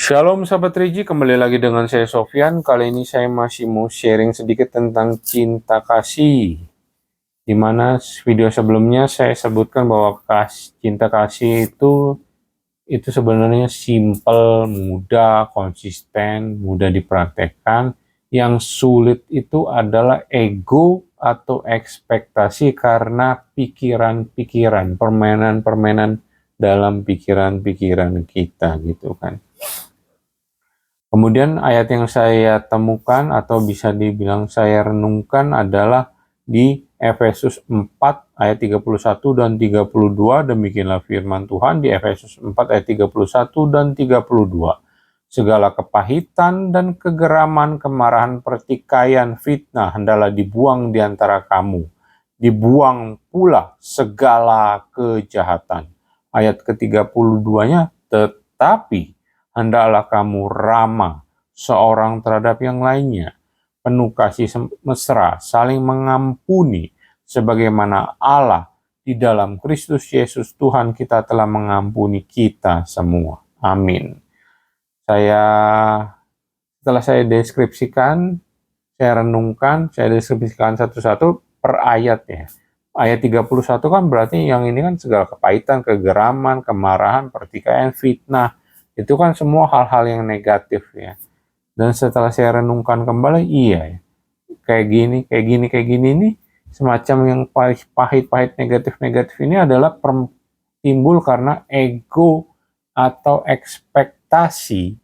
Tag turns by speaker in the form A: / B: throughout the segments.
A: Shalom sahabat Riji, kembali lagi dengan saya Sofyan. Kali ini saya masih mau sharing sedikit tentang cinta kasih. Dimana video sebelumnya saya sebutkan bahwa cinta kasih itu sebenarnya simple, mudah, konsisten, mudah dipraktekkan. Yang sulit itu adalah ego atau ekspektasi karena pikiran-pikiran, permainan-permainan dalam pikiran-pikiran kita gitu kan. Kemudian ayat yang saya temukan atau bisa dibilang saya renungkan adalah di Efesus 4 ayat 31 dan 32. Demikianlah firman Tuhan di Efesus 4 ayat 31 dan 32. Segala kepahitan dan kegeraman, kemarahan, pertikaian, fitnah hendaklah dibuang di antara kamu. Dibuang pula segala kejahatan. Ayat ke-32-nya, tetapi hendaklah kamu ramah seorang terhadap yang lainnya, penuh kasih mesra, saling mengampuni, sebagaimana Allah di dalam Kristus Yesus Tuhan kita telah mengampuni kita semua. Amin. Setelah saya deskripsikan, saya renungkan, saya deskripsikan satu-satu per ayat ya. Ayat 31 kan berarti yang ini kan segala kepahitan, kegeraman, kemarahan, pertikaian, fitnah. Itu kan semua hal-hal yang negatif ya. Dan setelah saya renungkan kembali, iya ya. Kayak gini nih, semacam yang pahit-pahit negatif-negatif ini adalah timbul karena ego atau ekspektasi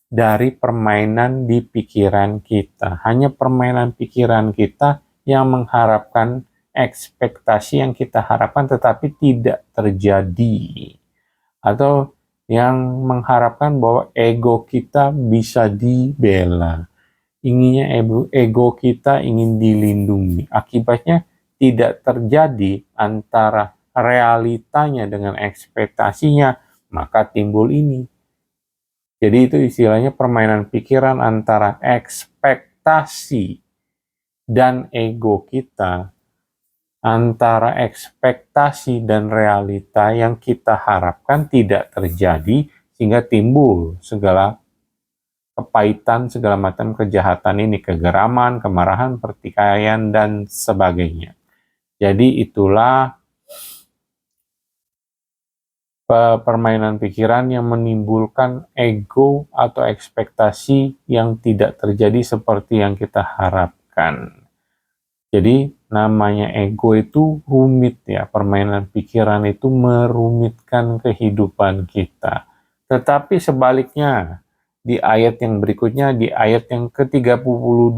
A: dari permainan di pikiran kita. Hanya permainan pikiran kita yang mengharapkan ekspektasi yang kita harapkan tetapi tidak terjadi. Atau yang mengharapkan bahwa ego kita bisa dibela. Inginnya ego kita ingin dilindungi. Akibatnya tidak terjadi antara realitanya dengan ekspektasinya, maka timbul ini. Jadi itu istilahnya permainan pikiran antara ekspektasi dan ego kita, antara ekspektasi dan realita yang kita harapkan tidak terjadi, sehingga timbul segala kepahitan, segala macam kejahatan ini, kegeraman, kemarahan, pertikaian, dan sebagainya. Jadi itulah permainan pikiran yang menimbulkan ego atau ekspektasi yang tidak terjadi seperti yang kita harapkan. Jadi namanya ego itu rumit ya, permainan pikiran itu merumitkan kehidupan kita. Tetapi sebaliknya, di ayat yang berikutnya, di ayat yang ke-32,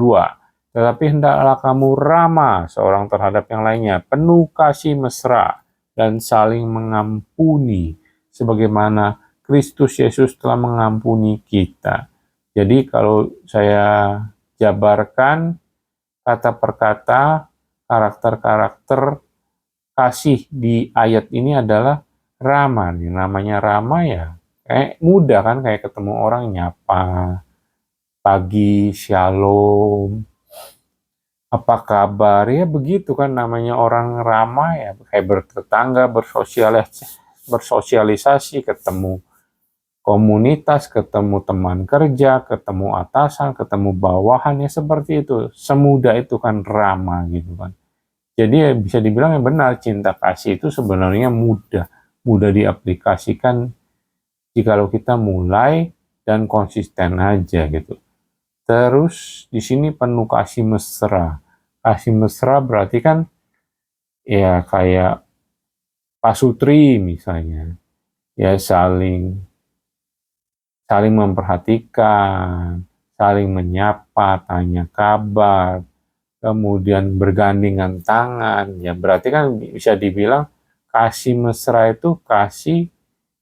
A: tetapi hendaklah kamu ramah seorang terhadap yang lainnya, penuh kasih mesra, dan saling mengampuni, sebagaimana Kristus Yesus telah mengampuni kita. Jadi kalau saya jabarkan kata per kata, karakter-karakter kasih di ayat ini adalah ramah. Namanya ramah ya, kayak mudah kan, kayak ketemu orang nyapa, pagi, shalom, apa kabar, ya begitu kan namanya orang ramah ya, kayak bertetangga, bersosialisasi, ketemu komunitas, ketemu teman kerja, ketemu atasan, ketemu bawahan, ya seperti itu. Semudah itu kan ramah gitu kan. Jadi ya bisa dibilang yang benar, cinta kasih itu sebenarnya mudah diaplikasikan jikalau kita mulai dan konsisten aja gitu. Terus di sini penuh kasih mesra. Kasih mesra berarti kan ya kayak pasutri misalnya, ya saling memperhatikan, saling menyapa, tanya kabar, kemudian bergandengan tangan, ya berarti kan bisa dibilang kasih mesra itu kasih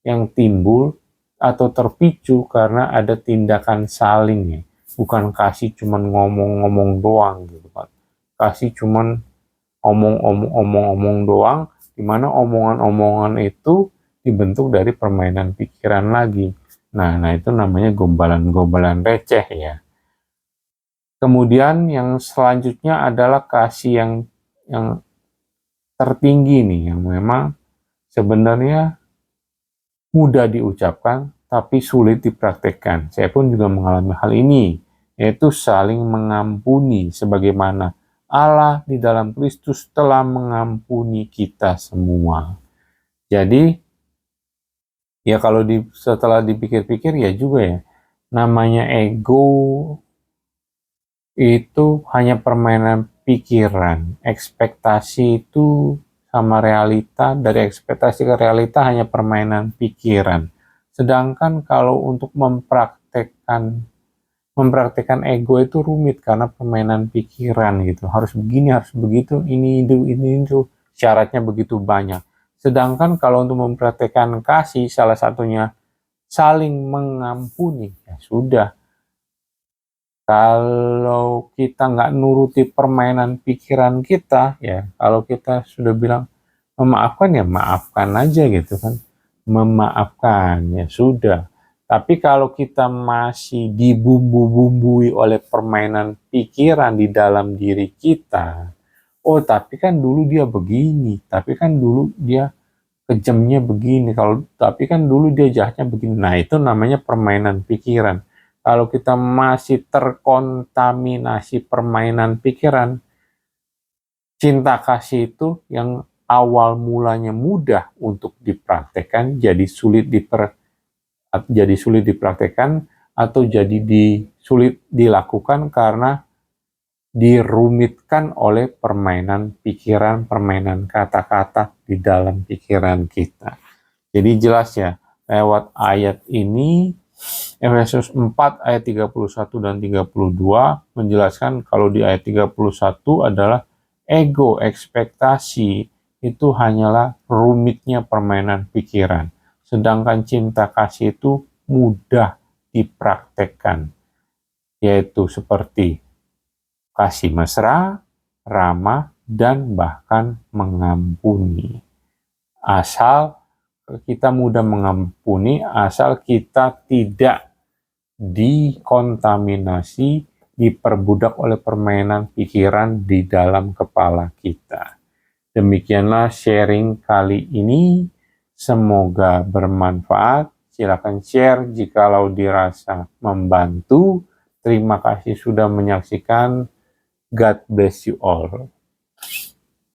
A: yang timbul atau terpicu karena ada tindakan saling ya, bukan kasih cuman ngomong-ngomong doang gitu kan. Kasih cuman omong-omong doang, dimana omongan-omongan itu dibentuk dari permainan pikiran lagi. Nah itu namanya gombalan-gombalan receh ya. Kemudian yang selanjutnya adalah kasih yang tertinggi nih, yang memang sebenarnya mudah diucapkan tapi sulit dipraktekkan. Saya pun juga mengalami hal ini, yaitu saling mengampuni sebagaimana Allah di dalam Kristus telah mengampuni kita semua. Jadi, ya kalau setelah dipikir-pikir ya juga ya, namanya ego itu hanya permainan pikiran. Ekspektasi itu sama realita, dari ekspektasi ke realita hanya permainan pikiran. Sedangkan kalau untuk mempraktekkan ego itu rumit karena permainan pikiran gitu. Harus begini, harus begitu, ini itu. Syaratnya begitu banyak. Sedangkan kalau untuk mempraktekkan kasih, salah satunya saling mengampuni. Ya sudah. Kalau kita nggak nuruti permainan pikiran kita, ya kalau kita sudah bilang memaafkan ya maafkan aja gitu kan. Memaafkan ya sudah. Tapi kalau kita masih dibumbu-bumbui oleh permainan pikiran di dalam diri kita, oh tapi kan dulu dia begini, tapi kan dulu dia kejamnya begini, kalau tapi kan dulu dia jahatnya begini. Nah, itu namanya permainan pikiran. Kalau kita masih terkontaminasi permainan pikiran, cinta kasih itu yang awal mulanya mudah untuk dipraktekkan jadi sulit dipraktekkan atau jadi sulit dilakukan karena dirumitkan oleh permainan pikiran, permainan kata-kata di dalam pikiran kita. Jadi jelas ya, lewat ayat ini, Efesus 4 ayat 31 dan 32 menjelaskan kalau di ayat 31 adalah ego, ekspektasi, itu hanyalah rumitnya permainan pikiran. Sedangkan cinta kasih itu mudah dipraktekkan, yaitu seperti kasih mesra, ramah, dan bahkan mengampuni. Asal kita mudah mengampuni, asal kita tidak dikontaminasi, diperbudak oleh permainan pikiran di dalam kepala kita. Demikianlah sharing kali ini. Semoga bermanfaat. Silakan share jikalau dirasa membantu. Terima kasih sudah menyaksikan. God bless you all.